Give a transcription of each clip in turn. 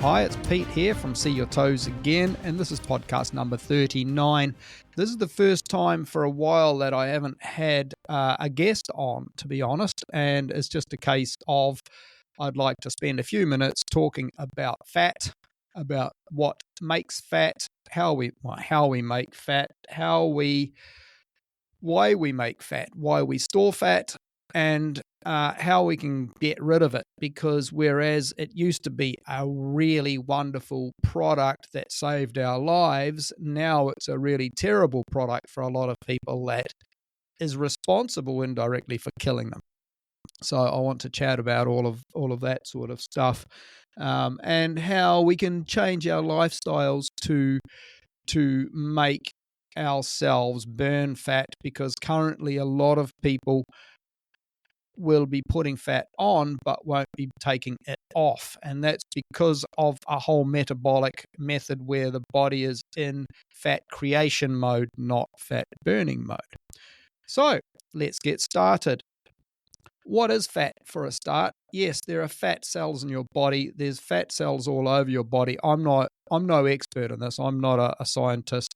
Hi, it's Pete here from See Your Toes Again, and this is podcast number 39. This is the first time for a while that I haven't had a guest on, to be honest, and it's just a case of I'd like to spend a few minutes talking about fat, about what makes fat, how we make fat, why we make fat, why we store fat, and how we can get rid of it. Because whereas it used to be a really wonderful product that saved our lives, now it's a really terrible product for a lot of people that is responsible indirectly for killing them. So I want to chat about all of that sort of stuff, and how we can change our lifestyles to make ourselves burn fat, because currently a lot of people will be putting fat on but won't be taking it off, and that's because of a whole metabolic method where the body is in fat creation mode, not fat burning mode. So let's get started. What is fat for a start? Yes, there are fat cells in your body. There's fat cells all over your body. I'm no expert in this. I'm not a scientist.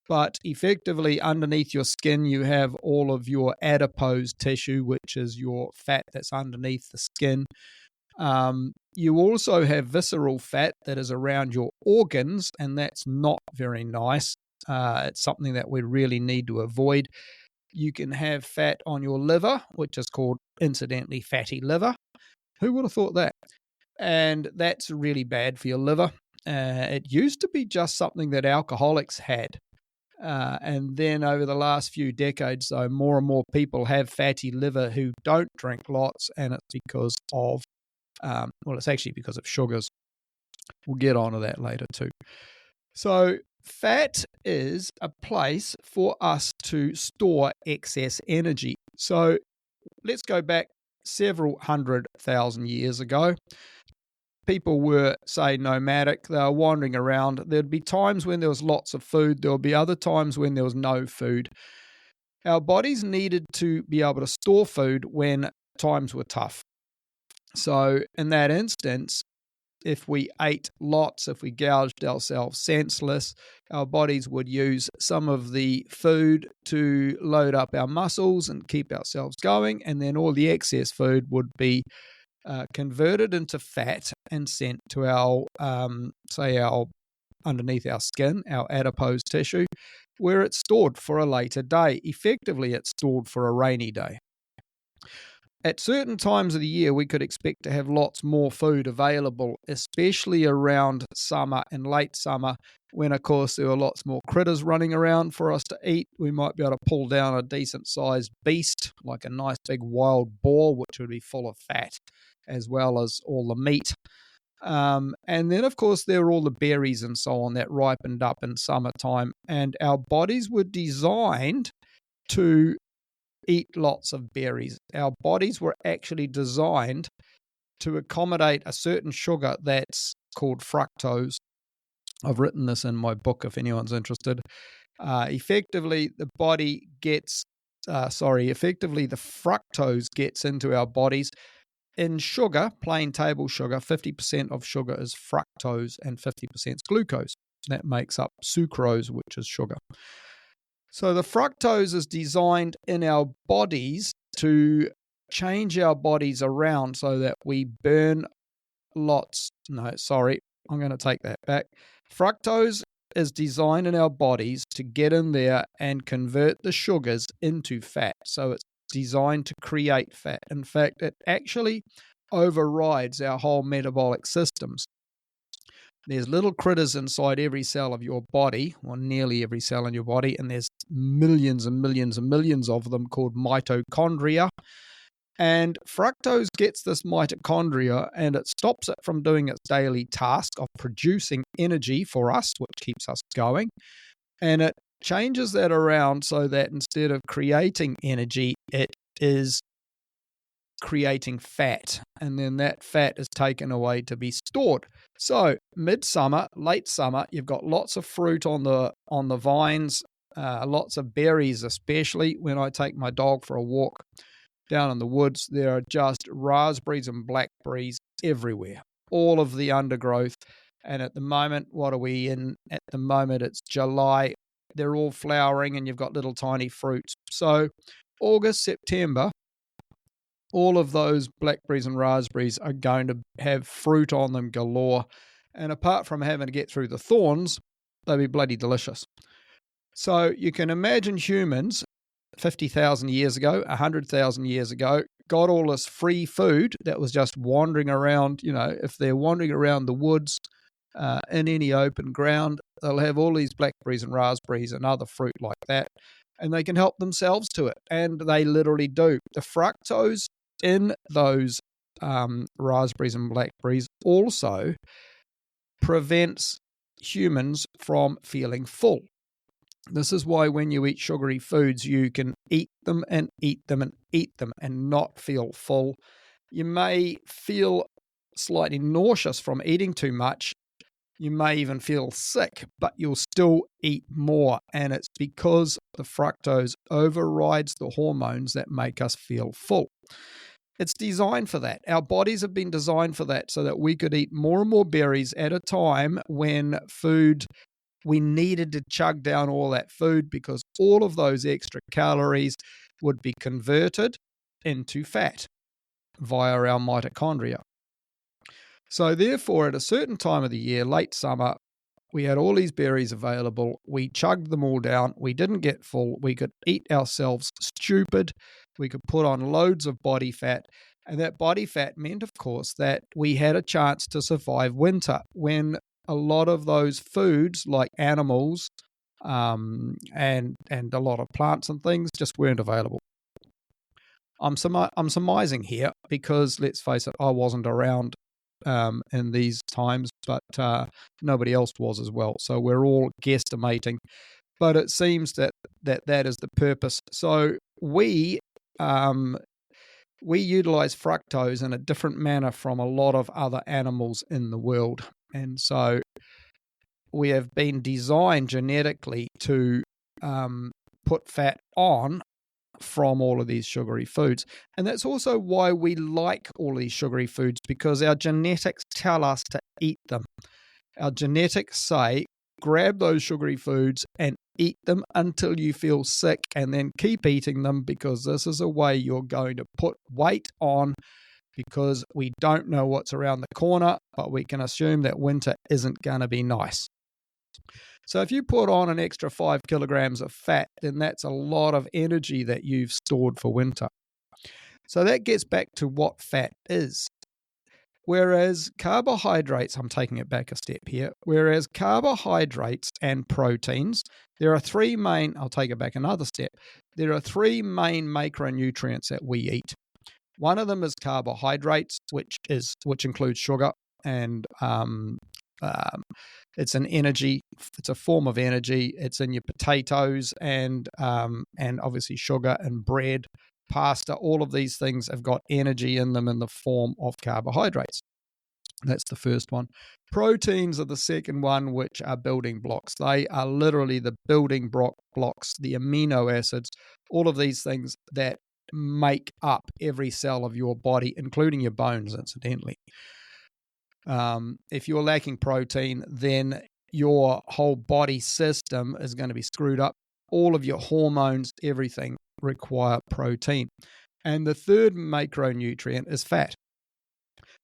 But effectively, underneath your skin, you have all of your adipose tissue, which is your fat that's underneath the skin. You also have visceral fat that is around your organs, and that's not very nice. It's something that we really need to avoid. You can have fat on your liver, which is called, incidentally, fatty liver. Who would have thought that? And that's really bad for your liver. It used to be just something that alcoholics had. And then over the last few decades, though, more and more people have fatty liver who don't drink lots, and it's because of, it's actually because of sugars. We'll get onto that later too. So fat is a place for us to store excess energy. So let's go back several 100,000 years ago. People were, say, nomadic. They were wandering around. There'd be times when there was lots of food. There would be other times when there was no food. Our bodies needed to be able to store food when times were tough. So in that instance, if we ate lots, if we gouged ourselves senseless, our bodies would use some of the food to load up our muscles and keep ourselves going, and then all the excess food would be converted into fat and sent to our underneath our skin, our adipose tissue, where it's stored for a later day. Effectively, it's stored for a rainy day. At certain times of the year, we could expect to have lots more food available, especially around summer and late summer, when, of course, there are lots more critters running around for us to eat. We might be able to pull down a decent-sized beast, like a nice big wild boar, which would be full of fat, as well as all the meat. And then, of course, there are all the berries and so on that ripened up in summertime, and our bodies were designed to eat lots of berries. Our bodies were actually designed to accommodate a certain sugar that's called fructose. I've written this in my book if anyone's interested. Effectively, the fructose gets into our bodies in sugar, plain table sugar. 50% of sugar is fructose and 50% is glucose. That makes up sucrose, which is sugar. So the fructose is designed in our bodies to change our bodies around so that we burn lots. No, sorry, I'm going to take that back. Fructose is designed in our bodies to get in there and convert the sugars into fat. So it's designed to create fat. In fact, it actually overrides our whole metabolic systems. There's little critters inside every cell of your body, or nearly every cell in your body, and there's millions and millions and millions of them called mitochondria. And fructose gets this mitochondria and it stops it from doing its daily task of producing energy for us, which keeps us going. And it changes that around so that instead of creating energy, it is creating fat, and then that fat is taken away to be stored. So midsummer, late summer, you've got lots of fruit on the vines, lots of berries, especially when I take my dog for a walk down in the woods. There are just raspberries and blackberries everywhere. All of the undergrowth And at the moment, what are we in? At the moment, it's July. They're all flowering and you've got little tiny fruits. So August, September, all of those blackberries and raspberries are going to have fruit on them galore. And apart from having to get through the thorns, they'll be bloody delicious. So you can imagine humans 50,000 years ago, 100,000 years ago, got all this free food that was just wandering around. If they're wandering around the woods in any open ground, they'll have all these blackberries and raspberries and other fruit like that, and they can help themselves to it. And they literally do. The fructose in those raspberries and blackberries also prevents humans from feeling full. This is why when you eat sugary foods, you can eat them and eat them and eat them and not feel full. You may feel slightly nauseous from eating too much. You may even feel sick, but you'll still eat more. And it's because the fructose overrides the hormones that make us feel full. It's designed for that. Our bodies have been designed for that, so that we could eat more and more berries at a time when we needed to chug down all that food, because all of those extra calories would be converted into fat via our mitochondria. So therefore, at a certain time of the year, late summer, we had all these berries available. We chugged them all down. We didn't get full. We could eat ourselves stupid. We could put on loads of body fat. And that body fat meant, of course, that we had a chance to survive winter when a lot of those foods, like animals and a lot of plants and things, just weren't available. I'm surmising here because, let's face it, I wasn't around in these times, but nobody else was as well. So we're all guesstimating. But it seems that is the purpose. So we utilize fructose in a different manner from a lot of other animals in the world. And so we have been designed genetically to put fat on from all of these sugary foods. And that's also why we like all these sugary foods, because our genetics tell us to eat them. Our genetics say, grab those sugary foods and eat them until you feel sick, and then keep eating them, because this is a way you're going to put weight on, because we don't know what's around the corner, but we can assume that winter isn't going to be nice. So if you put on an extra 5 kilograms of fat, then that's a lot of energy that you've stored for winter. So that gets back to what fat is. Whereas carbohydrates, I'm taking it back a step here, whereas carbohydrates and proteins, there are three main, I'll take it back another step, there are three main macronutrients that we eat. One of them is carbohydrates, which includes sugar, and it's an energy. It's a form of energy. It's in your potatoes and obviously sugar and bread, pasta. All of these things have got energy in them in the form of carbohydrates. That's the first one. Proteins are the second one, which are building blocks. They are literally the building blocks, the amino acids, all of these things that make up every cell of your body, including your bones, incidentally. If you're lacking protein, then your whole body system is going to be screwed up. All of your hormones, everything require protein. And the third macronutrient is fat.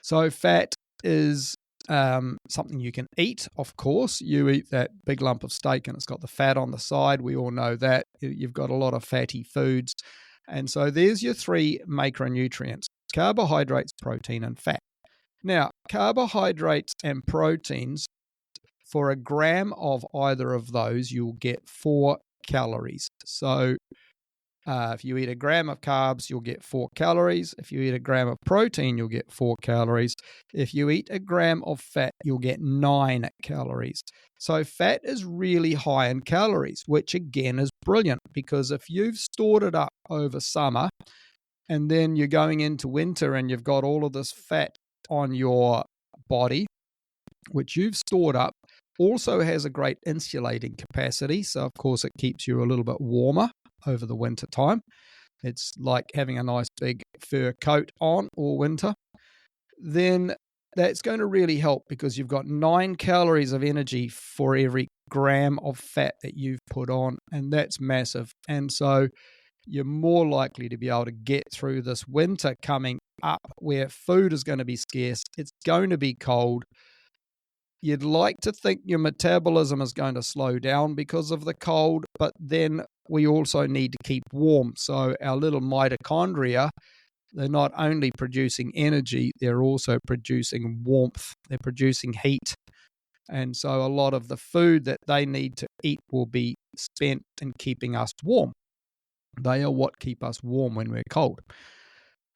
So fat is something you can eat, of course. You eat that big lump of steak and it's got the fat on the side. We all know that. You've got a lot of fatty foods. And so there's your three macronutrients: carbohydrates, protein, and fat. Now, carbohydrates and proteins, for a gram of either of those, you'll get 4 calories. So if you eat a gram of carbs, you'll get 4 calories. If you eat a gram of protein, you'll get 4 calories. If you eat a gram of fat, you'll get 9 calories. So fat is really high in calories, which again is brilliant, because if you've stored it up over summer and then you're going into winter and you've got all of this fat on your body, which you've stored up, also has a great insulating capacity. So, of course, it keeps you a little bit warmer over the winter time. It's like having a nice big fur coat on all winter. Then that's going to really help because you've got 9 calories of energy for every gram of fat that you've put on, and that's massive. And so you're more likely to be able to get through this winter coming up where food is going to be scarce. It's going to be cold. You'd like to think your metabolism is going to slow down because of the cold, but then we also need to keep warm. So our little mitochondria, they're not only producing energy, they're also producing warmth. They're producing heat. And so a lot of the food that they need to eat will be spent in keeping us warm. They are what keep us warm when we're cold.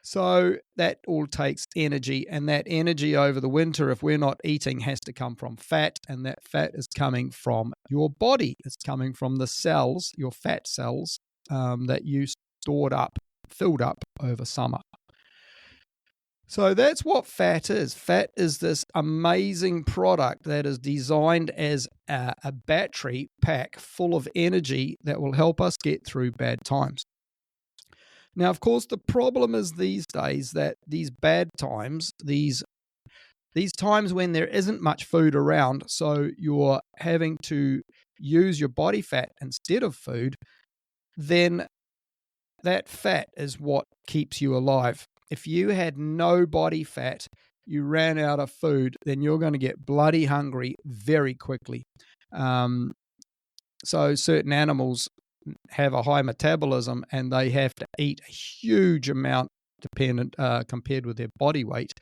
So that all takes energy, and that energy over the winter, if we're not eating, has to come from fat, and that fat is coming from your body. It's coming from the cells, your fat cells, that you stored up, filled up over summer. So that's what fat is. Fat is this amazing product that is designed as a battery pack full of energy that will help us get through bad times. Now, of course, the problem is these days that these bad times, these times when there isn't much food around, so you're having to use your body fat instead of food, then that fat is what keeps you alive. If you had no body fat, you ran out of food, then you're going to get bloody hungry very quickly. So certain animals have a high metabolism and they have to eat a huge amount compared with their body weight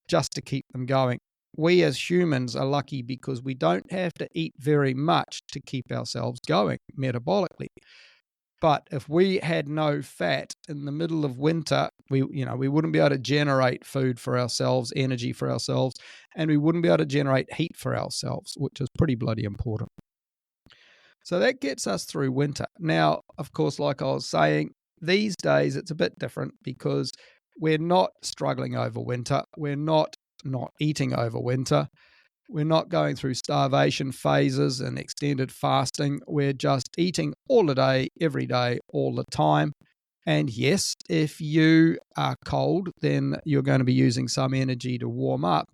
just to keep them going. We as humans are lucky because we don't have to eat very much to keep ourselves going metabolically. But if we had no fat in the middle of winter, we wouldn't be able to generate food for ourselves, energy for ourselves, and we wouldn't be able to generate heat for ourselves, which is pretty bloody important. So that gets us through winter. Now, of course, like I was saying, these days it's a bit different because we're not struggling over winter. We're not eating over winter. We're not going through starvation phases and extended fasting. We're just eating all the day, every day, all the time. And yes, if you are cold, then you're going to be using some energy to warm up.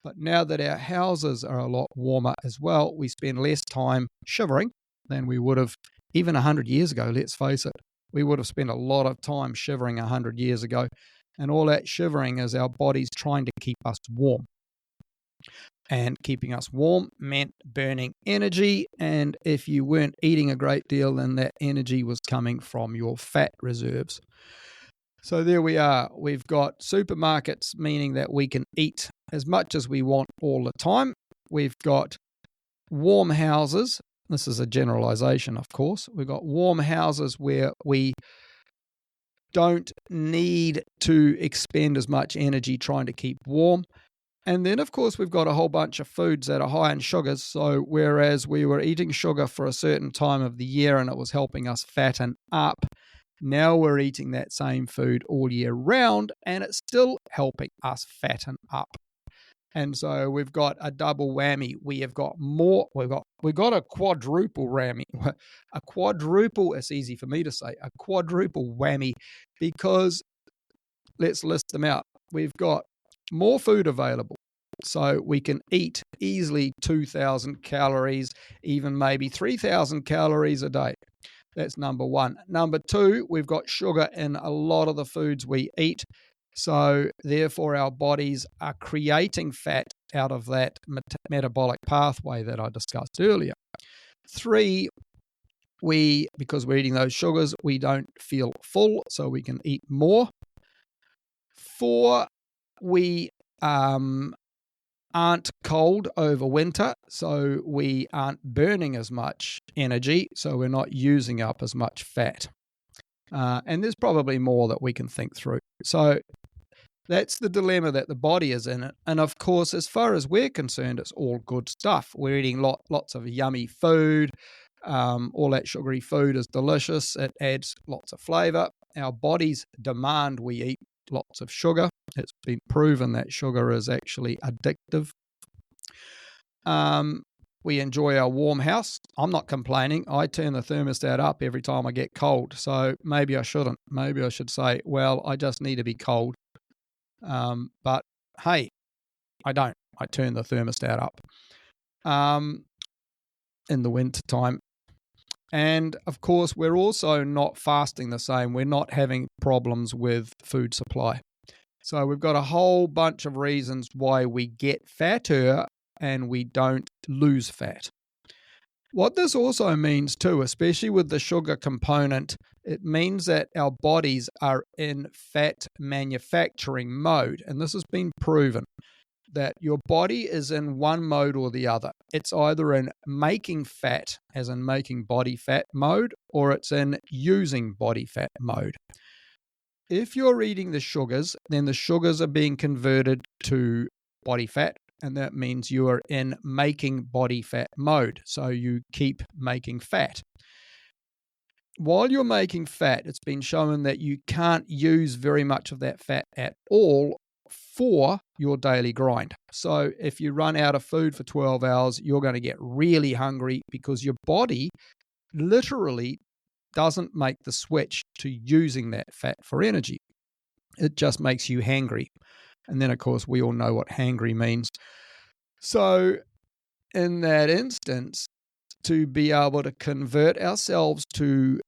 But now that our houses are a lot warmer as well, we spend less time shivering than we would have even 100 years ago, let's face it. We would have spent a lot of time shivering 100 years ago. And all that shivering is our bodies trying to keep us warm. And keeping us warm meant burning energy. And if you weren't eating a great deal, then that energy was coming from your fat reserves. So there we are. We've got supermarkets, meaning that we can eat as much as we want all the time. We've got warm houses. This is a generalization, of course. We've got warm houses where we don't need to expend as much energy trying to keep warm. And then, of course, we've got a whole bunch of foods that are high in sugars. So whereas we were eating sugar for a certain time of the year and it was helping us fatten up, now we're eating that same food all year round and it's still helping us fatten up. And so we've got a double whammy. We've got a quadruple whammy. A quadruple, it's easy for me to say, a quadruple whammy, because let's list them out. We've got more food available. So we can eat easily 2,000 calories, even maybe 3,000 calories a day. That's number one. Number two, we've got sugar in a lot of the foods we eat. So therefore, our bodies are creating fat out of that metabolic pathway that I discussed earlier. Three, because we're eating those sugars, we don't feel full, so we can eat more. Four, we aren't cold over winter, so we aren't burning as much energy, so we're not using up as much fat. And there's probably more that we can think through. So that's the dilemma that the body is in. And of course, as far as we're concerned, it's all good stuff. We're eating lots of yummy food. All that sugary food is delicious. It adds lots of flavor. Our bodies demand we eat lots of sugar. It's been proven that sugar is actually addictive. We enjoy our warm house. I'm not complaining. I turn the thermostat up every time I get cold. So maybe I shouldn't. Maybe I should say, well, I just need to be cold. But hey, I don't. I turn the thermostat up in the winter time. And of course, we're also not fasting the same. We're not having problems with food supply. So we've got a whole bunch of reasons why we get fatter and we don't lose fat. What this also means too, especially with the sugar component, it means that our bodies are in fat manufacturing mode. And this has been proven that your body is in one mode or the other. It's either in making fat, as in making body fat mode, or it's in using body fat mode. If you're eating the sugars, then the sugars are being converted to body fat, and that means you are in making body fat mode. So you keep making fat. While you're making fat, it's been shown that you can't use very much of that fat at all for your daily grind. So if you run out of food for 12 hours, you're going to get really hungry because your body literally doesn't make the switch to using that fat for energy. It just makes you hangry. And then, of course, we all know what hangry means. So in that instance, to be able to convert ourselves to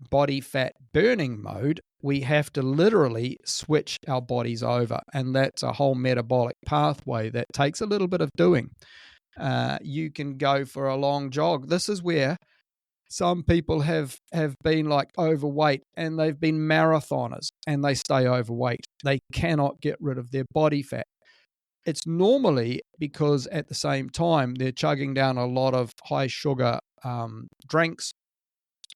body fat burning mode, we have to literally switch our bodies over. And that's a whole metabolic pathway that takes a little bit of doing. You can go for a long jog. This is where some people have been like overweight and they've been marathoners and they stay overweight. They cannot get rid of their body fat. It's normally because at the same time they're chugging down a lot of high sugar drinks,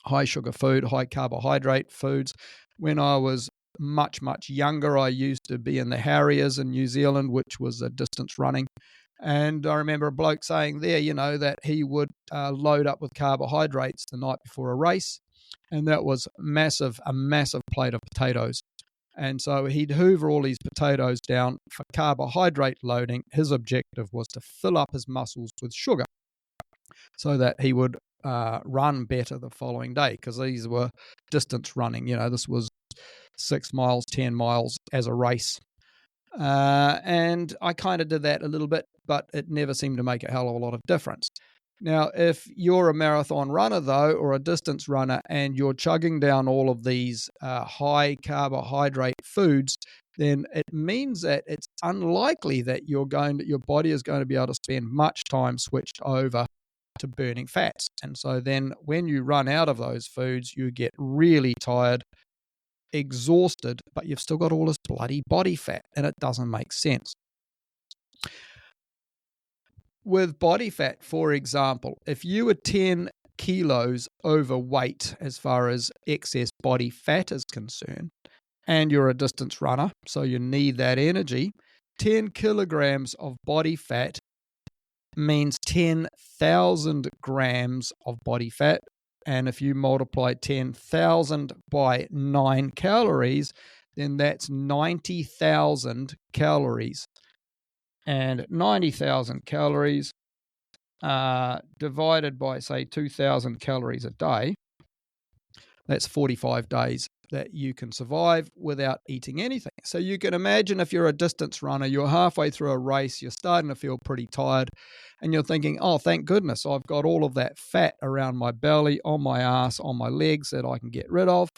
high sugar food, high carbohydrate foods. When I was much, much younger, I used to be in the Harriers in New Zealand, which was a distance running. And I remember a bloke saying there, that he would load up with carbohydrates the night before a race. And that was a massive plate of potatoes. And so he'd hoover all these potatoes down for carbohydrate loading. His objective was to fill up his muscles with sugar so that he would run better the following day, because these were distance running. This was 6 miles, 10 miles as a race. And I kind of did that a little bit, but it never seemed to make a hell of a lot of difference. Now, if you're a marathon runner, though, or a distance runner, and you're chugging down all of these high carbohydrate foods, then it means that it's unlikely that your body is going to be able to spend much time switched over to burning fats. And so then when you run out of those foods, you get really tired, exhausted, but you've still got all this bloody body fat, and it doesn't make sense. With body fat, for example, if you were 10 kilos overweight as far as excess body fat is concerned, and you're a distance runner, so you need that energy, 10 kilograms of body fat means 10,000 grams of body fat. And if you multiply 10,000 by 9 calories, then that's 90,000 calories. And 90,000 calories divided by, say, 2,000 calories a day, that's 45 days that you can survive without eating anything. So you can imagine if you're a distance runner, you're halfway through a race, you're starting to feel pretty tired, and you're thinking, oh, thank goodness, I've got all of that fat around my belly, on my ass, on my legs that I can get rid of.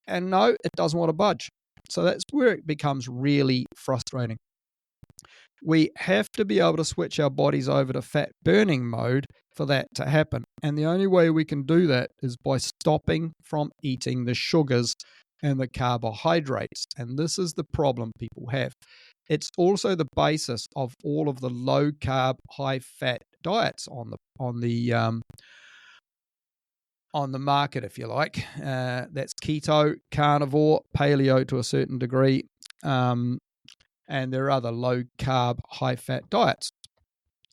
And no, it doesn't want to budge. So that's where it becomes really frustrating. We have to be able to switch our bodies over to fat burning mode for that to happen. And the only way we can do that is by stopping from eating the sugars and the carbohydrates. And this is the problem people have. It's also the basis of all of the low carb, high fat diets on the market, if you like. That's keto, carnivore, paleo to a certain degree. And there are other low-carb, high-fat diets.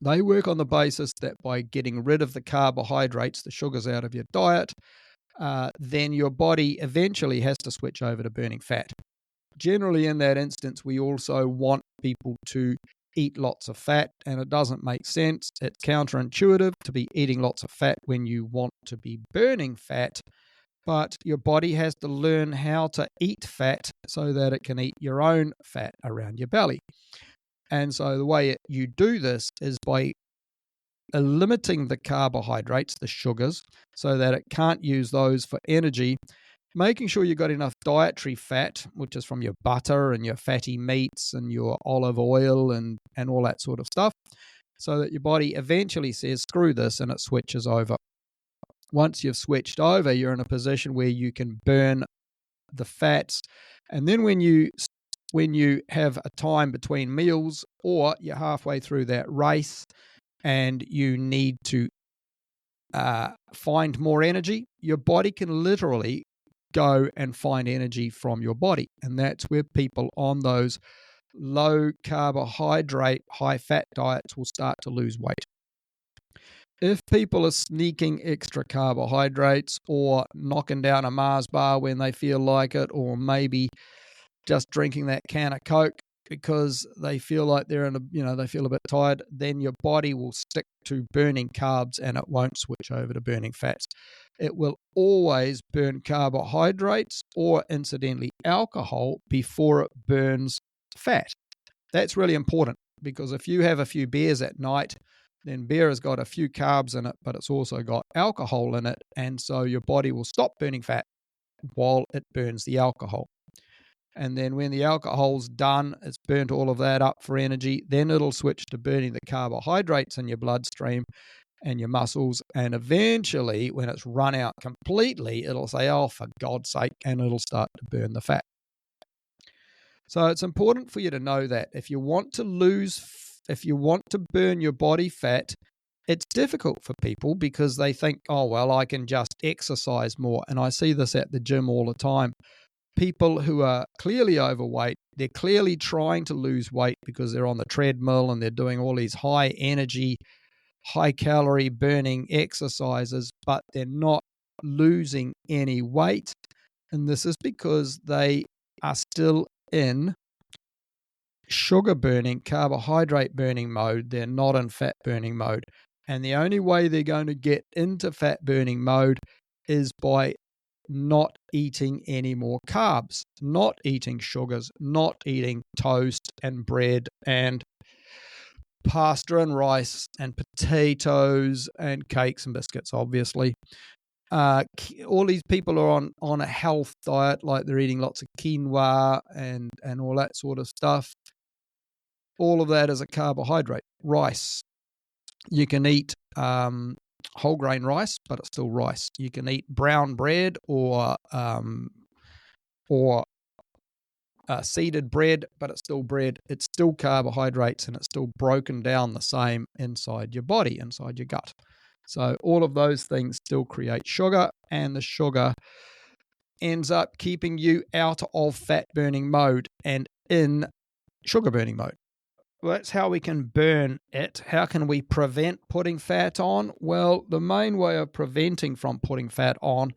They work on the basis that by getting rid of the carbohydrates, the sugars out of your diet, then your body eventually has to switch over to burning fat. Generally, in that instance, we also want people to eat lots of fat, and it doesn't make sense. It's counterintuitive to be eating lots of fat when you want to be burning fat. But your body has to learn how to eat fat so that it can eat your own fat around your belly. And so the way you do this is by limiting the carbohydrates, the sugars, so that it can't use those for energy, making sure you've got enough dietary fat, which is from your butter and your fatty meats and your olive oil and all that sort of stuff, so that your body eventually says, screw this, and it switches over. Once you've switched over, you're in a position where you can burn the fats. And then when you have a time between meals, or you're halfway through that race and you need to find more energy, your body can literally go and find energy from your body. And that's where people on those low carbohydrate, high fat diets will start to lose weight. If people are sneaking extra carbohydrates or knocking down a Mars bar when they feel like it, or maybe just drinking that can of Coke because they feel like they feel a bit tired, then your body will stick to burning carbs and it won't switch over to burning fats. It will always burn carbohydrates or, incidentally, alcohol before it burns fat. That's really important, because if you have a few beers at night, then beer has got a few carbs in it, but it's also got alcohol in it, and so your body will stop burning fat while it burns the alcohol. And then when the alcohol's done, it's burnt all of that up for energy, then it'll switch to burning the carbohydrates in your bloodstream and your muscles, and eventually, when it's run out completely, it'll say, oh, for God's sake, and it'll start to burn the fat. So it's important for you to know that if you want to burn your body fat, it's difficult for people because they think, oh, well, I can just exercise more. And I see this at the gym all the time. People who are clearly overweight, they're clearly trying to lose weight because they're on the treadmill and they're doing all these high energy, high calorie burning exercises, but they're not losing any weight. And this is because they are still in sugar burning, carbohydrate burning mode. They're not in fat burning mode. And the only way they're going to get into fat burning mode is by not eating any more carbs, not eating sugars, not eating toast and bread and pasta and rice and potatoes and cakes and biscuits, obviously. All these people are on a health diet, like they're eating lots of quinoa and all that sort of stuff. All of that is a carbohydrate. Rice. You can eat whole grain rice, but it's still rice. You can eat brown bread or seeded bread, but it's still bread. It's still carbohydrates, and it's still broken down the same inside your body, inside your gut. So all of those things still create sugar, and the sugar ends up keeping you out of fat burning mode and in sugar burning mode. Well, that's how we can burn it. How can we prevent putting fat on? Well, the main way of preventing from putting fat on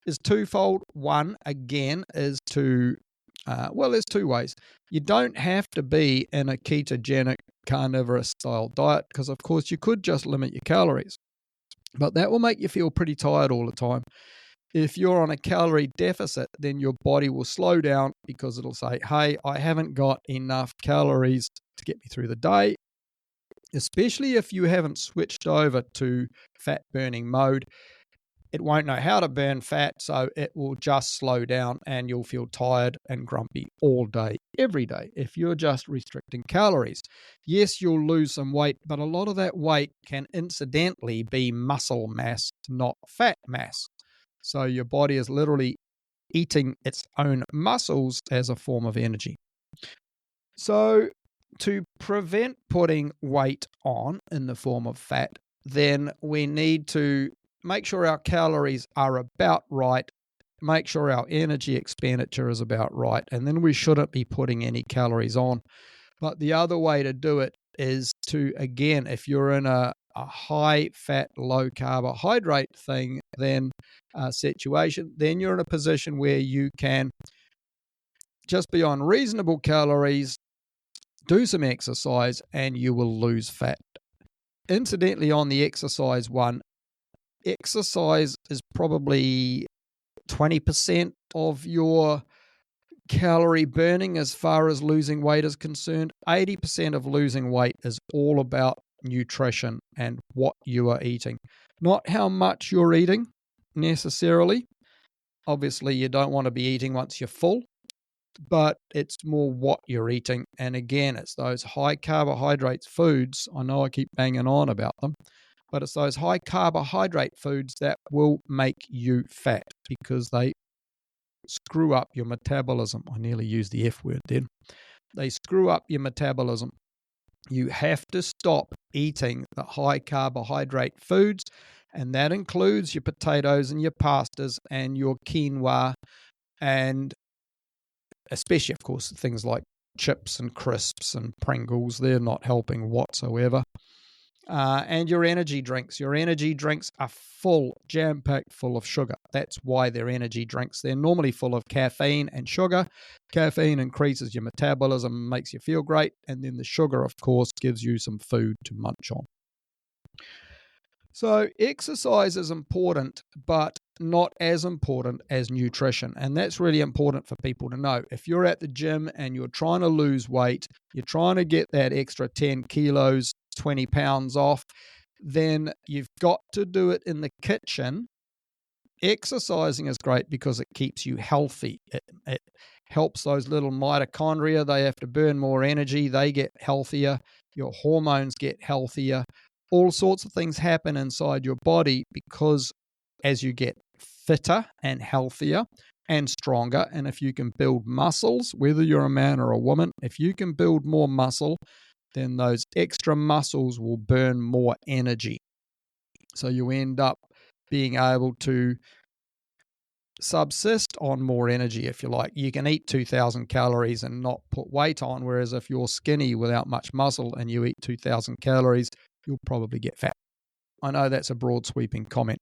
is twofold. One, again, is there's two ways. You don't have to be in a ketogenic carnivorous style diet, because of course you could just limit your calories, but that will make you feel pretty tired all the time. If you're on a calorie deficit, then your body will slow down because it'll say, hey, I haven't got enough calories to get me through the day, especially if you haven't switched over to fat burning mode. It won't know how to burn fat, so it will just slow down and you'll feel tired and grumpy all day, every day, if you're just restricting calories. Yes, you'll lose some weight, but a lot of that weight can incidentally be muscle mass, not fat mass. So your body is literally eating its own muscles as a form of energy. So to prevent putting weight on in the form of fat, then we need to make sure our calories are about right, make sure our energy expenditure is about right, and then we shouldn't be putting any calories on. But the other way to do it is to, again, if you're in a high fat, low carbohydrate thing, then situation, then you're in a position where you can just be on reasonable calories, do some exercise, and you will lose fat. Incidentally, on the exercise one, exercise is probably 20% of your calorie burning as far as losing weight is concerned. 80% of losing weight is all about nutrition and what you are eating, not how much you're eating necessarily. Obviously, you don't want to be eating once you're full, but it's more what you're eating. And again, it's those high carbohydrates foods. I know I keep banging on about them, but it's those high carbohydrate foods that will make you fat because they screw up your metabolism. I nearly used the F word then. They screw up your metabolism. You have to stop eating the high carbohydrate foods, and that includes your potatoes and your pastas and your quinoa, and especially, of course, things like chips and crisps and Pringles. They're not helping whatsoever. And your energy drinks. Your energy drinks are full, jam-packed full of sugar. That's why they're energy drinks. They're normally full of caffeine and sugar. Caffeine increases your metabolism, makes you feel great, and then the sugar, of course, gives you some food to munch on. So exercise is important, but not as important as nutrition. And that's really important for people to know. If you're at the gym and you're trying to lose weight, you're trying to get that extra 10 kilos, 20 pounds off, then you've got to do it in the kitchen. Exercising is great because it keeps you healthy. It helps those little mitochondria. They have to burn more energy. They get healthier. Your hormones get healthier. All sorts of things happen inside your body because as you get fitter and healthier and stronger, and if you can build muscles, whether you're a man or a woman, if you can build more muscle, then those extra muscles will burn more energy. So you end up being able to subsist on more energy, if you like. You can eat 2,000 calories and not put weight on, whereas if you're skinny without much muscle and you eat 2,000 calories, you'll probably get fat. I know that's a broad sweeping comment.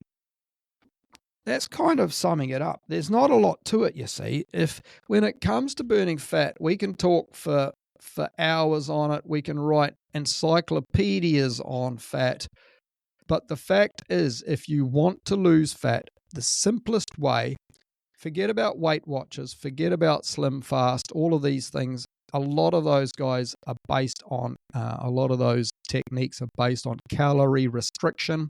That's kind of summing it up. There's not a lot to it, you see. If when it comes to burning fat, we can talk for hours on it. We can write encyclopedias on fat. But the fact is, if you want to lose fat, the simplest way, forget about Weight Watchers, forget about Slim Fast, all of these things. A lot of those guys are based on, a lot of those techniques are based on calorie restriction,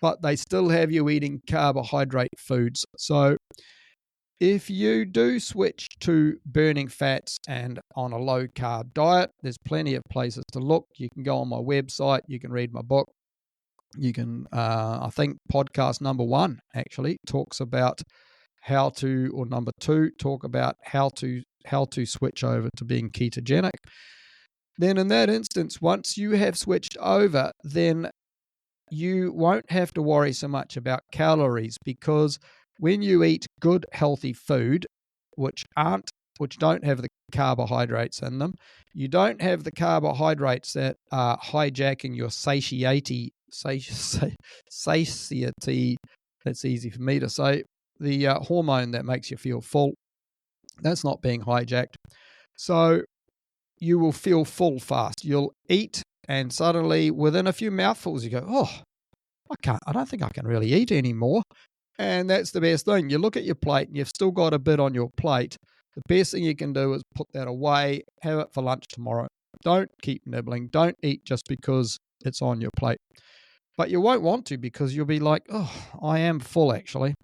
but they still have you eating carbohydrate foods. So if you do switch to burning fats and on a low carb diet, there's plenty of places to look. You can go on my website, you can read my book. You can, I think podcast number 1 actually talks about how to, or number 2 talk about how to switch over to being ketogenic. Then in that instance, once you have switched over, then you won't have to worry so much about calories, because when you eat good healthy food, which don't have the carbohydrates in them, you don't have the carbohydrates that are hijacking your satiety. That's easy for me to say. The hormone that makes you feel full, that's not being hijacked. So you will feel full fast. You'll eat, and suddenly within a few mouthfuls you go, oh, I don't think I can really eat anymore. And that's the best thing. You look at your plate and you've still got a bit on your plate. The best thing you can do is put that away, have it for lunch tomorrow. Don't keep nibbling. Don't eat just because it's on your plate. But you won't want to, because you'll be like, oh, I am full actually.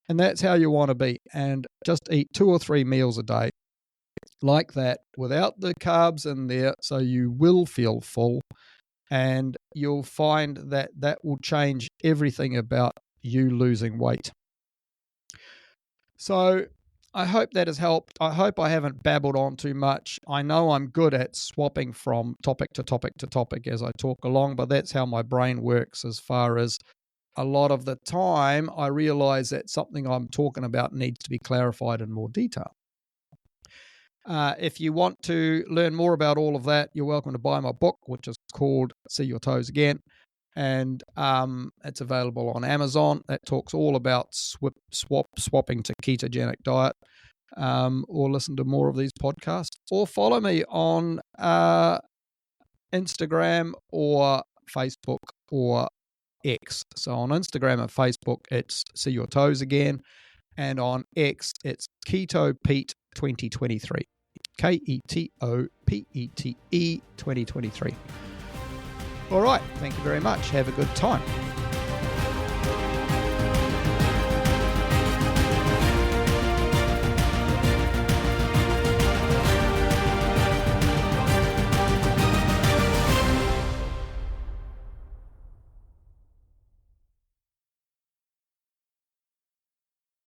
And that's how you want to be. And just eat 2 or 3 meals a day like that without the carbs in there, so you will feel full. And you'll find that that will change everything about you losing weight. So I hope that has helped. I hope I haven't babbled on too much. I know I'm good at swapping from topic to topic to topic as I talk along, but that's how my brain works. As far as a lot of the time, I realize that something I'm talking about needs to be clarified in more detail. If you want to learn more about all of that, you're welcome to buy my book, which is called See Your Toes Again. And it's available on Amazon. That talks all about swapping to ketogenic diet, or listen to more of these podcasts, or follow me on Instagram or Facebook or X. So on Instagram and Facebook, it's See Your Toes Again. and on X, it's Keto Pete 2023. KETOPETE 2023. All right. Thank you very much. Have a good time.